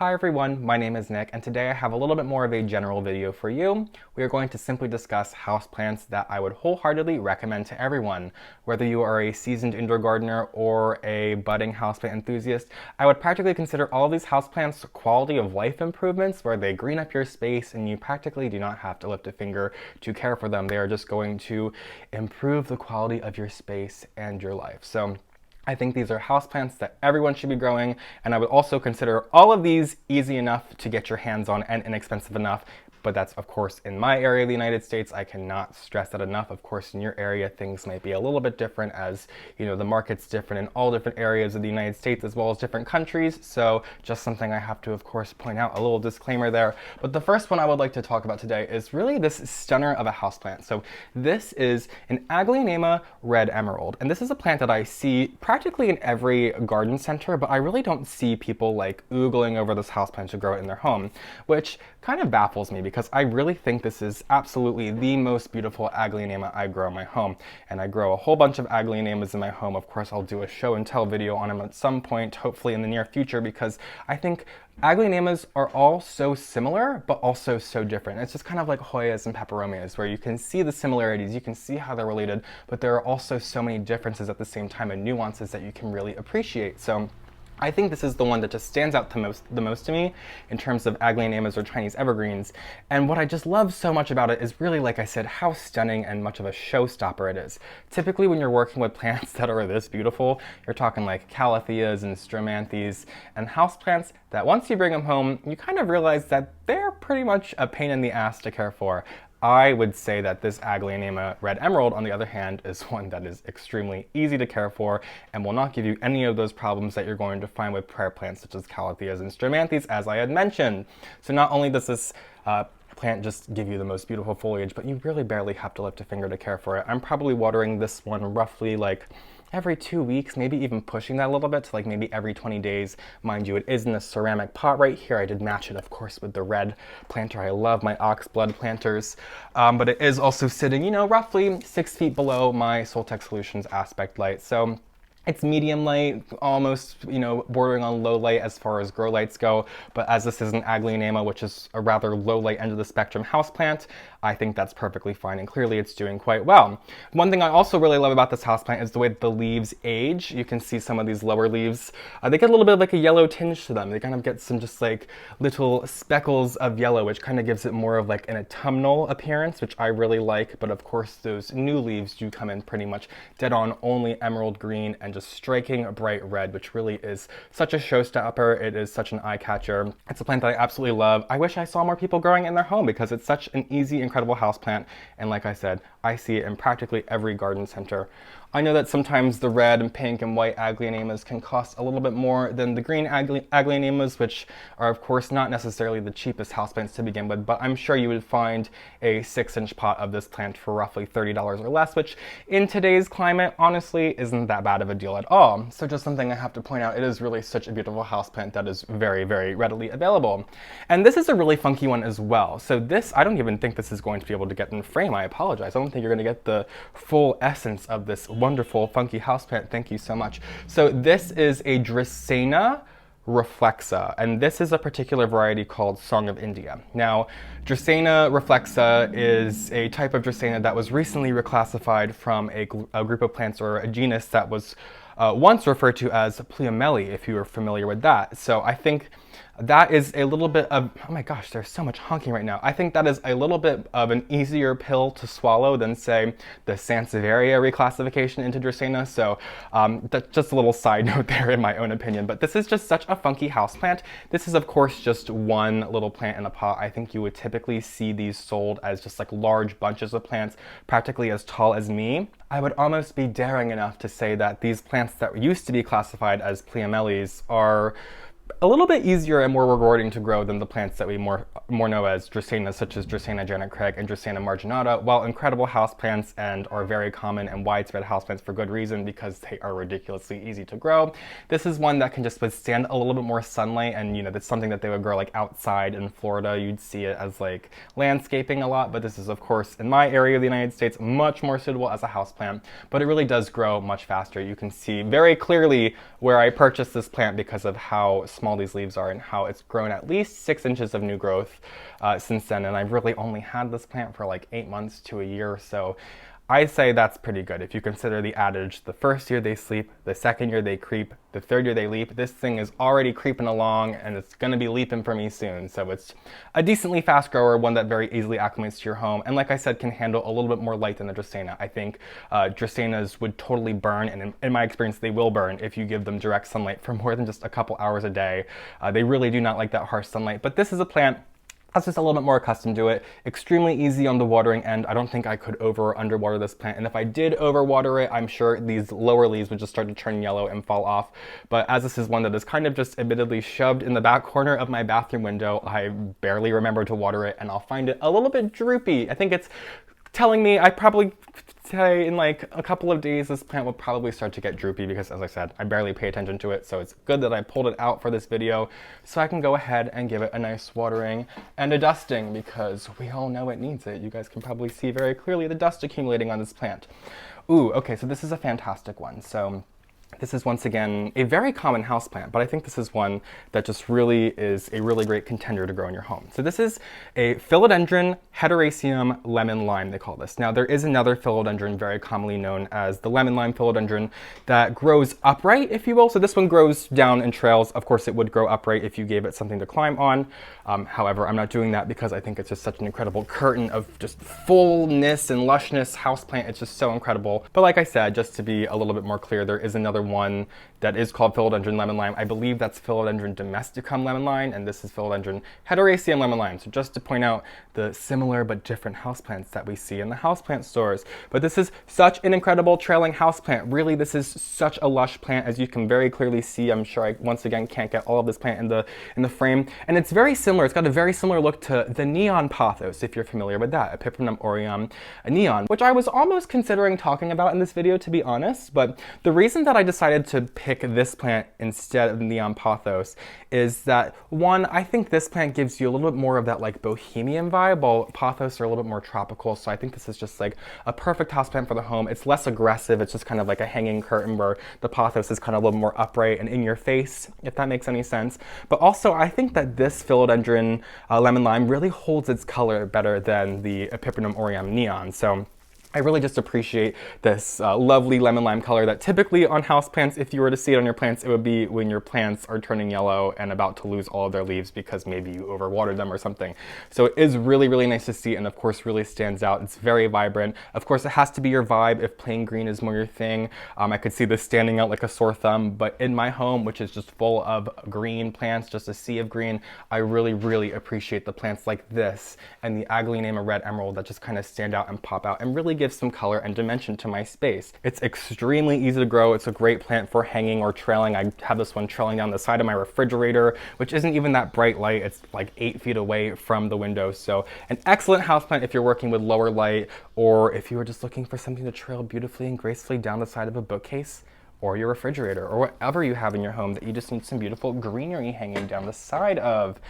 Hi everyone, my name is Nick, and today I have a little bit more of a general video for you. We are going to simply discuss houseplants that I would wholeheartedly recommend to everyone. Whether you are a seasoned indoor gardener or a budding houseplant enthusiast, I would practically consider all of these houseplants quality of life improvements where they green up your space and you practically do not have to lift a finger to care for them. They are just going to improve the quality of your space and your life. So I think these are houseplants that everyone should be growing, and I would also consider all of these easy enough to get your hands on and inexpensive enough. But that's, of course, in my area of the United States. I cannot stress that enough. Of course, in your area, things might be a little bit different, as you know, the market's different in all different areas of the United States as well as different countries. So just something I have to, of course, point out, a little disclaimer there. But the first one I would like to talk about today is really this stunner of a houseplant. So this is an Aglaonema Red Emerald. And this is a plant that I see practically in every garden center, but I really don't see people like oogling over this houseplant to grow it in their home, which kind of baffles me because I really think this is absolutely the most beautiful Aglaonema I grow in my home. And I grow a whole bunch of Aglaonemas in my home. Of course, I'll do a show and tell video on them at some point, hopefully in the near future, because I think Aglaonemas are all so similar, but also so different. It's just kind of like Hoyas and Peperomias, where you can see the similarities, you can see how they're related, but there are also so many differences at the same time and nuances that you can really appreciate. So I think this is the one that just stands out the most to me in terms of Aglaonemas or Chinese evergreens. And what I just love so much about it is really, like I said, how stunning and much of a showstopper it is. Typically when you're working with plants that are this beautiful, you're talking like calatheas and stromanthes and houseplants that once you bring them home, you kind of realize that they're pretty much a pain in the ass to care for. I would say that this Aglaonema Red Emerald, on the other hand, is one that is extremely easy to care for and will not give you any of those problems that you're going to find with prayer plants such as calatheas and stromanthes, as I had mentioned. So not only does this plant just give you the most beautiful foliage, but you really barely have to lift a finger to care for it. I'm probably watering this one roughly like every 2 weeks, maybe even pushing that a little bit to like maybe every 20 days. Mind you, it is in a ceramic pot right here. I did match it, of course, with the red planter. I love my oxblood planters, but it is also sitting, you know, roughly 6 feet below my Soltech Solutions aspect light. So it's medium light, almost, you know, bordering on low light as far as grow lights go. But as this is an Aglaonema, which is a rather low light end of the spectrum houseplant, I think that's perfectly fine, and clearly it's doing quite well. One thing I also really love about this houseplant is the way that the leaves age. You can see some of these lower leaves, they get a little bit of like a yellow tinge to them. They kind of get some just like little speckles of yellow, which kind of gives it more of like an autumnal appearance, which I really like. But of course, those new leaves do come in pretty much dead on only emerald green and just striking bright red, which really is such a showstopper. It is such an eye catcher. It's a plant that I absolutely love. I wish I saw more people growing in their home because it's such an easy, incredible houseplant. And like I said, I see it in practically every garden center. I know that sometimes the red and pink and white Aglaonemas can cost a little bit more than the green Aglaonemas, which are of course not necessarily the cheapest houseplants to begin with, but I'm sure you would find a 6-inch pot of this plant for roughly $30 or less, which in today's climate honestly isn't that bad of a deal at all. So just something I have to point out, it is really such a beautiful houseplant that is very, very readily available. And this is a really funky one as well. So this, I don't even think this is going to be able to get in frame. I apologize. I don't think you're going to get the full essence of this wonderful funky houseplant. Thank you so much. So this is a Dracaena Reflexa, and this is a particular variety called Song of India. Now, Dracaena Reflexa is a type of Dracaena that was recently reclassified from a group of plants or a genus that was once referred to as Pleomeli, if you are familiar with that. So I think that is a little bit of, oh my gosh, there's so much honking right now. I think that is a little bit of an easier pill to swallow than, say, the Sansevieria reclassification into Dracaena. So that's just a little side note there in my own opinion. But this is just such a funky houseplant. This is, of course, just one little plant in a pot. I think you would typically see these sold as just like large bunches of plants, practically as tall as me. I would almost be daring enough to say that these plants that used to be classified as Pleomelis are a little bit easier and more rewarding to grow than the plants that we more know as Dracaenas, such as Dracaena Janet Craig and Dracaena marginata. While incredible houseplants and are very common and widespread houseplants for good reason because they are ridiculously easy to grow, this is one that can just withstand a little bit more sunlight, and you know, that's something that they would grow like outside in Florida. You'd see it as like landscaping a lot, but this is of course in my area of the United States much more suitable as a houseplant, but it really does grow much faster. You can see very clearly where I purchased this plant because of how small these leaves are and how it's grown at least 6 inches of new growth since then. And I've really only had this plant for like 8 months to a year or so. I'd say that's pretty good. If you consider the adage, the first year they sleep, the second year they creep, the third year they leap, this thing is already creeping along and it's gonna be leaping for me soon. So it's a decently fast grower, one that very easily acclimates to your home. And like I said, can handle a little bit more light than the Dracaena. I think Dracaenas would totally burn, and in my experience, they will burn if you give them direct sunlight for more than just a couple hours a day. They really do not like that harsh sunlight, but this is a plant that's just a little bit more accustomed to it. Extremely easy on the watering end. I don't think I could over or underwater this plant. And if I did overwater it, I'm sure these lower leaves would just start to turn yellow and fall off. But as this is one that is kind of just admittedly shoved in the back corner of my bathroom window, I barely remember to water it, and I'll find it a little bit droopy. I think it's telling me I probably say in like a couple of days this plant will probably start to get droopy because, as I said, I barely pay attention to it. So it's good that I pulled it out for this video so I can go ahead and give it a nice watering and a dusting, because we all know it needs it. You guys can probably see very clearly the dust accumulating on this plant. Ooh, okay, so this is a fantastic one. So this is once again a very common houseplant, but I think this is one that just really is a really great contender to grow in your home. So this is a Philodendron hederaceum lemon lime, they call this. Now there is another philodendron very commonly known as the lemon lime philodendron that grows upright, if you will. So this one grows down in trails. Of course it would grow upright if you gave it something to climb on. However, I'm not doing that because I think it's just such an incredible curtain of just fullness and lushness houseplant. It's just so incredible. But like I said, just to be a little bit more clear, there is another one that is called Philodendron lemon lime. I believe that's Philodendron domesticum lemon lime, and this is Philodendron hederaceum lemon lime. So just to point out the similar but different houseplants that we see in the houseplant stores. But this is such an incredible trailing houseplant. Really, this is such a lush plant, as you can very clearly see. I'm sure I once again can't get all of this plant in the frame, and it's very similar. It's got a very similar look to the neon pothos, if you're familiar with that, Epipremnum aureum neon, which I was almost considering talking about in this video, to be honest. But the reason that I decided to pick this plant instead of neon pothos is that, one, I think this plant gives you a little bit more of that like bohemian vibe, while pothos are a little bit more tropical. So I think this is just like a perfect houseplant for the home. It's less aggressive. It's just kind of like a hanging curtain, where the pothos is kind of a little more upright and in your face, if that makes any sense. But also I think that this philodendron lemon lime really holds its color better than the Pipernum aureum neon. So I really just appreciate this lovely lemon lime color that typically on houseplants, if you were to see it on your plants, it would be when your plants are turning yellow and about to lose all of their leaves because maybe you overwatered them or something. So it is really, really nice to see, and of course really stands out. It's very vibrant. Of course it has to be your vibe if plain green is more your thing. I could see this standing out like a sore thumb, but in my home, which is just full of green plants, just a sea of green, I really, really appreciate the plants like this and the Aglaonema Red Emerald that just kind of stand out and pop out and really give some color and dimension to my space. It's extremely easy to grow. It's a great plant for hanging or trailing. I have this one trailing down the side of my refrigerator, which isn't even that bright light. It's like 8 feet away from the window. So an excellent houseplant if you're working with lower light, or if you were just looking for something to trail beautifully and gracefully down the side of a bookcase or your refrigerator, or whatever you have in your home that you just need some beautiful greenery hanging down the side of.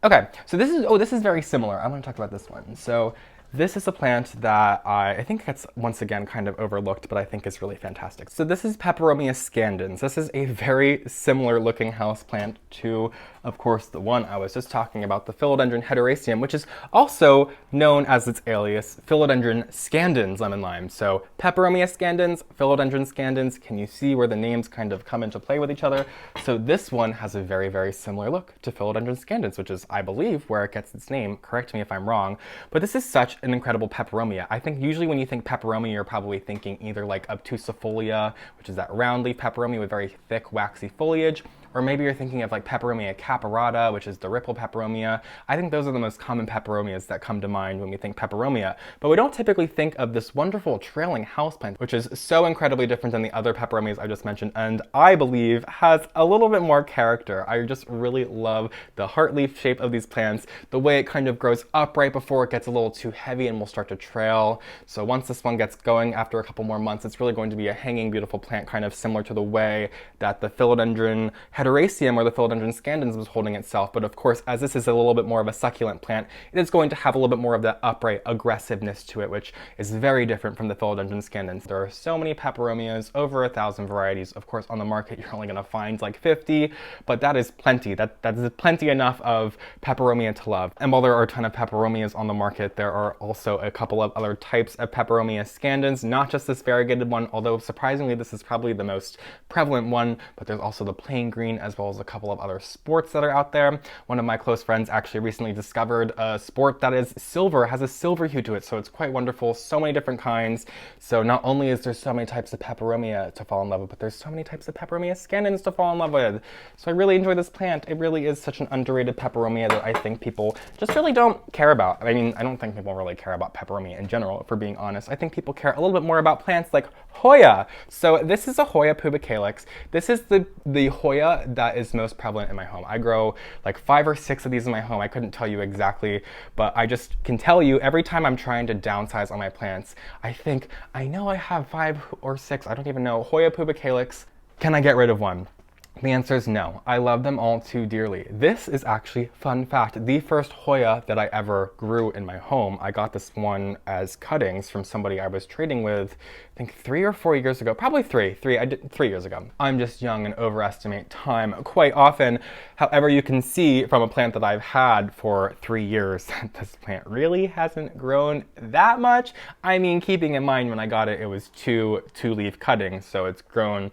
Okay, so this is very similar. I want to talk about this one. So this is a plant that I think gets once again kind of overlooked, but I think is really fantastic. So this is Peperomia Scandans. This is a very similar looking houseplant to, of course, the one I was just talking about, the Philodendron hederaceum, which is also known as its alias, Philodendron Scandans lemon lime. So Peperomia Scandans, Philodendron Scandans, can you see where the names kind of come into play with each other? So this one has a very, very similar look to Philodendron Scandans, which is, I believe, where it gets its name. Correct me if I'm wrong, but this is such an incredible peperomia. I think usually when you think peperomia, you're probably thinking either like obtusifolia, which is that round leaf peperomia with very thick, waxy foliage, or maybe you're thinking of like Peperomia caparata, which is the ripple peperomia. I think those are the most common peperomias that come to mind when we think peperomia. But we don't typically think of this wonderful trailing houseplant, which is so incredibly different than the other peperomias I just mentioned, and I believe has a little bit more character. I just really love the heart leaf shape of these plants, the way it kind of grows up right before it gets a little too heavy and will start to trail. So once this one gets going after a couple more months, it's really going to be a hanging, beautiful plant, kind of similar to the way that the Philodendron hederaceum, or the Philodendron Scandans, was holding itself. But of course, as this is a little bit more of a succulent plant, it is going to have a little bit more of that upright aggressiveness to it, which is very different from the Philodendron Scandans. There are so many peperomias, over 1,000 varieties. Of course, on the market, you're only going to find like 50, but that is plenty. That is plenty enough of peperomia to love. And while there are a ton of peperomias on the market, there are also a couple of other types of Peperomia Scandans, not just this variegated one, although surprisingly this is probably the most prevalent one, but there's also the plain green as well as a couple of other sports that are out there. One of my close friends actually recently discovered a sport that is silver, has a silver hue to it, so it's quite wonderful. So many different kinds. So not only is there so many types of peperomia to fall in love with, but there's so many types of Peperomia Scandans to fall in love with. So I really enjoy this plant. It really is such an underrated peperomia that I think people just really don't care about. I mean, I don't think people really care about peperomia in general, if we're being honest. I think people care a little bit more about plants like Hoya. So this is a Hoya pubicalyx. This is the Hoya that is most prevalent in my home. I grow like 5 or 6 of these in my home. I couldn't tell you exactly, but I just can tell you every time I'm trying to downsize on my plants, I think, I know I have 5 or 6, I don't even know, Hoya pubicalyx. Can I get rid of one? The answer is no. I love them all too dearly. This is actually, fun fact, the first Hoya that I ever grew in my home. I got this one as cuttings from somebody I was trading with, I think 3 or 4 years ago. Probably 3 years ago. I'm just young and overestimate time quite often. However, you can see from a plant that I've had for 3 years that this plant really hasn't grown that much. I mean, keeping in mind when I got it, it was 2 leaf cuttings, so it's grown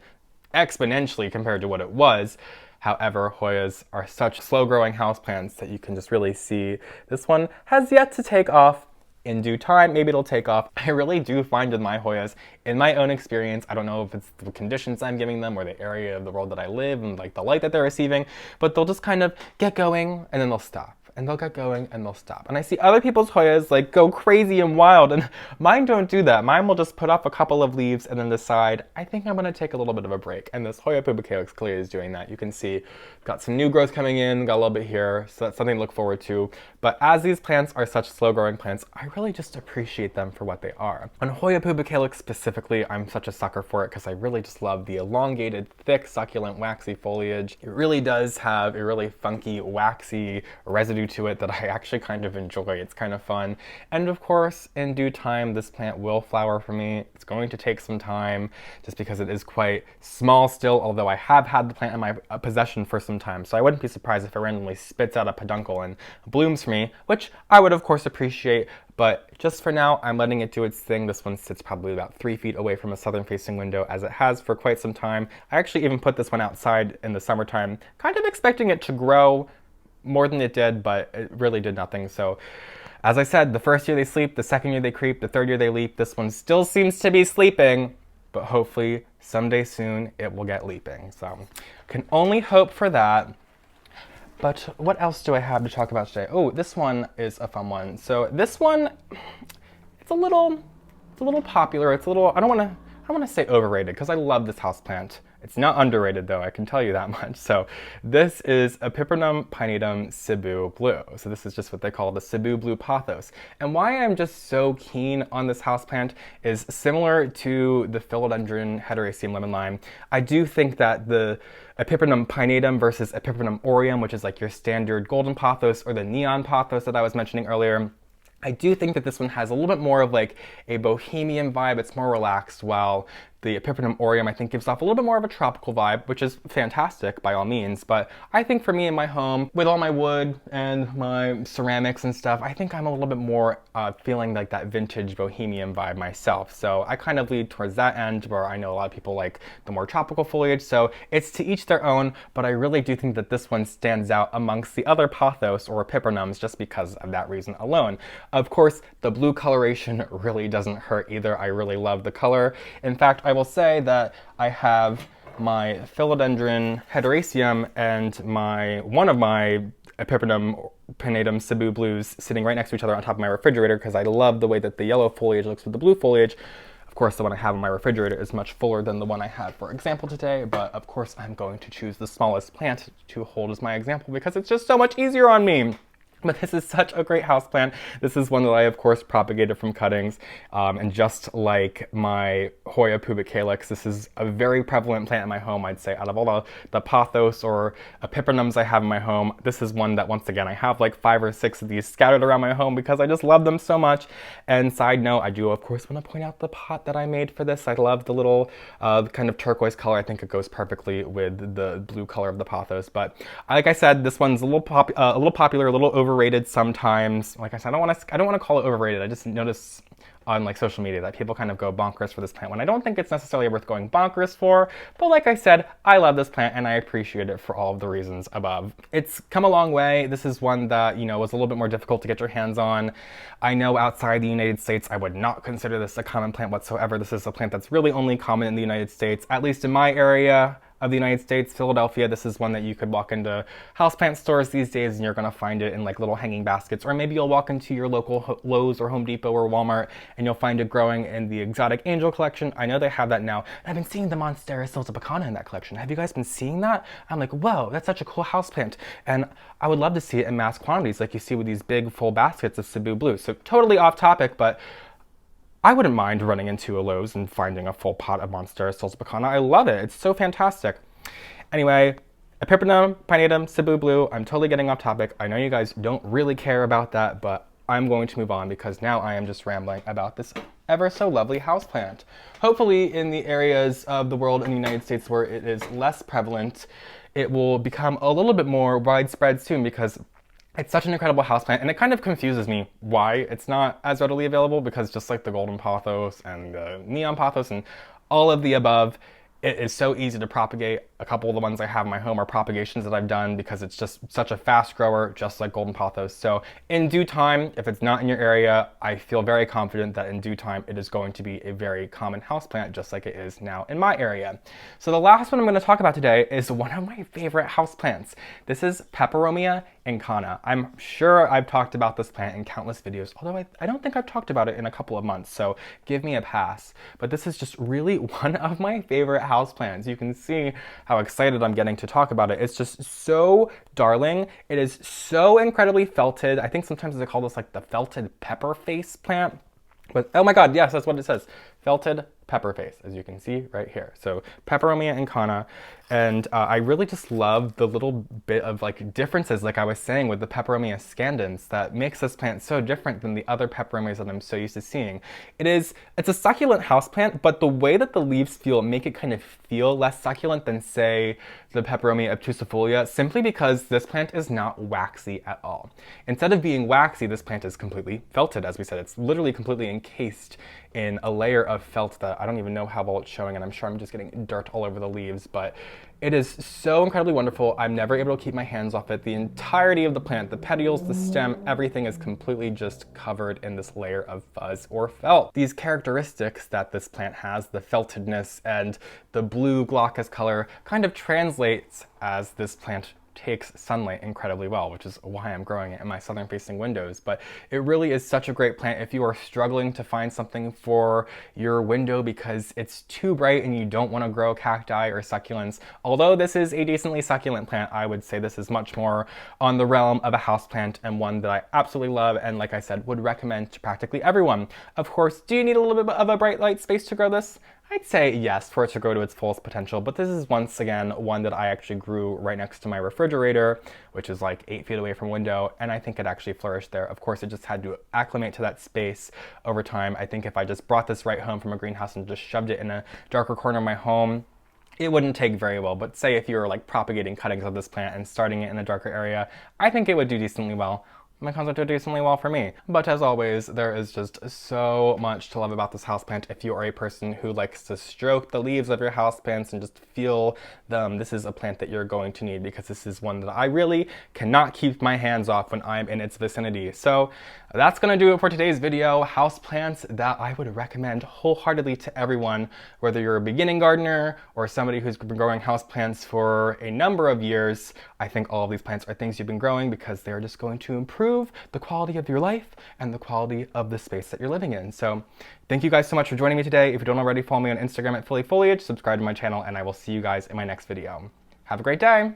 exponentially compared to what it was. However, Hoyas are such slow-growing houseplants that you can just really see this one has yet to take off. In due time, maybe it'll take off. I really do find with my Hoyas, in my own experience, I don't know if it's the conditions I'm giving them or the area of the world that I live and like the light that they're receiving, but they'll just kind of get going and then they'll stop. And they'll get going and they'll stop. And I see other people's Hoyas like go crazy and wild, and mine don't do that. Mine will just put up a couple of leaves and then decide, I think I'm gonna take a little bit of a break. And this Hoya pubicalyx clearly is doing that. You can see got some new growth coming in, got a little bit here, so that's something to look forward to. But as these plants are such slow growing plants, I really just appreciate them for what they are. On Hoya pubicalyx specifically, I'm such a sucker for it because I really just love the elongated, thick, succulent, waxy foliage. It really does have a really funky, waxy residue to it that I actually kind of enjoy. It's kind of fun. And of course, in due time, this plant will flower for me. It's going to take some time just because it is quite small still, although I have had the plant in my possession for some time. So I wouldn't be surprised if it randomly spits out a peduncle and blooms for me, which I would of course appreciate. But just for now, I'm letting it do its thing. This one sits probably about 3 feet away from a southern facing window, as it has for quite some time. I actually even put this one outside in the summertime, kind of expecting it to grow more than it did, but it really did nothing. So as I said, the first year they sleep, the second year they creep, the third year they leap. This one still seems to be sleeping, but hopefully someday soon it will get leaping. So can only hope for that. But what else do I have to talk about today? Oh, this one is a fun one. So this one, it's a little popular. It's a little, I don't want to say overrated because I love this houseplant. It's not underrated though, I can tell you that much. So this is Epipremnum pinnatum Cebu Blue. So this is just what they call the Cebu Blue pothos. And why I'm just so keen on this houseplant is similar to the Philodendron hederaceum lemon lime. I do think that the Epipremnum pinnatum versus Epipremnum aureum, which is like your standard golden pothos or the neon pothos that I was mentioning earlier, I do think that this one has a little bit more of like a bohemian vibe. It's more relaxed, while the Epipremnum aureum, I think, gives off a little bit more of a tropical vibe, which is fantastic by all means. But I think for me in my home, with all my wood and my ceramics and stuff, I think I'm a little bit more feeling like that vintage bohemian vibe myself. So I kind of lead towards that end, where I know a lot of people like the more tropical foliage. So it's to each their own, but I really do think that this one stands out amongst the other pothos or Pipernums just because of that reason alone. Of course, the blue coloration really doesn't hurt either. I really love the color. In fact, I will say that I have my Philodendron hederaceum and one of my Epipremnum pinnatum Cebu Blues sitting right next to each other on top of my refrigerator because I love the way that the yellow foliage looks with the blue foliage. Of course, the one I have in my refrigerator is much fuller than the one I had for example today, but of course I'm going to choose the smallest plant to hold as my example because it's just so much easier on me. But this is such a great houseplant. This is one that I, of course, propagated from cuttings. And just like my Hoya pubicalyx, this is a very prevalent plant in my home, I'd say. Out of all the pothos or Pipernums I have in my home, this is one that, once again, I have like 5 or 6 of these scattered around my home because I just love them so much. And side note, I do, of course, want to point out the pot that I made for this. I love the little kind of turquoise color. I think it goes perfectly with the blue color of the pothos. But like I said, this one's a little popular, a little overrated sometimes. Like I said, I don't want to call it overrated. I just notice on like social media that people kind of go bonkers for this plant when I don't think it's necessarily worth going bonkers for. But like I said, I love this plant and I appreciate it for all of the reasons above. It's come a long way. This is one that, you know, was a little bit more difficult to get your hands on. I know outside the United States, I would not consider this a common plant whatsoever. This is a plant that's really only common in the United States, at least in my area of the United States, Philadelphia. This is one that you could walk into houseplant stores these days and you're gonna find it in like little hanging baskets, or maybe you'll walk into your local Lowe's or Home Depot or Walmart and you'll find it growing in the exotic angel collection. I know they have that now. I've been seeing the Monstera Siltepecana in that collection. Have you guys been seeing that? I'm like, whoa, that's such a cool houseplant. And I would love to see it in mass quantities like you see with these big full baskets of Cebu Blue. So totally off topic, but I wouldn't mind running into a Lowe's and finding a full pot of Monstera Siltepecana. I love it. It's so fantastic. Anyway, Epipremnum, pinnatum, Cebu Blue. I'm totally getting off topic. I know you guys don't really care about that, but I'm going to move on because now I am just rambling about this ever so lovely houseplant. Hopefully in the areas of the world in the United States where it is less prevalent, it will become a little bit more widespread soon because it's such an incredible houseplant, and it kind of confuses me why it's not as readily available, because just like the golden pothos and the neon pothos and all of the above, it is so easy to propagate. A couple of the ones I have in my home are propagations that I've done because it's just such a fast grower, just like golden pothos. So in due time, if it's not in your area, I feel very confident that in due time it is going to be a very common houseplant, just like it is now in my area. So the last one I'm going to talk about today is one of my favorite houseplants. This is Peperomia Scandans. I'm sure I've talked about this plant in countless videos, although I don't think I've talked about it in a couple of months, so give me a pass. But this is just really one of my favorite houseplants. You can see how excited I'm getting to talk about it. It's just so darling. It is so incredibly felted. I think sometimes they call this like the felted pepper face plant. But oh my god, yes, that's what it says. Felted pepper face, as you can see right here. So Peperomia Scandans, and I really just love the little bit of like differences, like I was saying with the Peperomia Scandans, that makes this plant so different than the other peperomias that I'm so used to seeing. It's a succulent houseplant, but the way that the leaves feel make it kind of feel less succulent than, say, the Peperomia obtusifolia, simply because this plant is not waxy at all. Instead of being waxy, this plant is completely felted, as we said. It's literally completely encased in a layer of felt that I don't even know how well it's showing, and I'm sure I'm just getting dirt all over the leaves, but it is so incredibly wonderful. I'm never able to keep my hands off it. The entirety of the plant, the petioles, the stem, everything is completely just covered in this layer of fuzz or felt. These characteristics that this plant has, the feltedness and the blue glaucous color, kind of translates as this plant takes sunlight incredibly well, which is why I'm growing it in my southern facing windows. But it really is such a great plant if you are struggling to find something for your window because it's too bright and you don't want to grow cacti or succulents. Although this is a decently succulent plant, I would say this is much more on the realm of a houseplant, and one that I absolutely love and, like I said, would recommend to practically everyone. Of course, do you need a little bit of a bright light space to grow this? I'd say yes, for it to grow to its fullest potential, but this is once again one that I actually grew right next to my refrigerator, which is like 8 feet away from a window, and I think it actually flourished there. Of course, it just had to acclimate to that space over time. I think if I just brought this right home from a greenhouse and just shoved it in a darker corner of my home, it wouldn't take very well. But say if you were like propagating cuttings of this plant and starting it in a darker area, I think it would do decently well. My concept did decently well for me. But as always, there is just so much to love about this houseplant. If you are a person who likes to stroke the leaves of your houseplants and just feel them, this is a plant that you're going to need, because this is one that I really cannot keep my hands off when I'm in its vicinity. So that's gonna do it for today's video. Houseplants that I would recommend wholeheartedly to everyone, whether you're a beginning gardener or somebody who's been growing houseplants for a number of years. I think all of these plants are things you've been growing because they're just going to improve the quality of your life and the quality of the space that you're living in. So thank you guys so much for joining me today. If you don't already, follow me on Instagram at phillyfoliage, subscribe to my channel, and I will see you guys in my next video. Have a great day.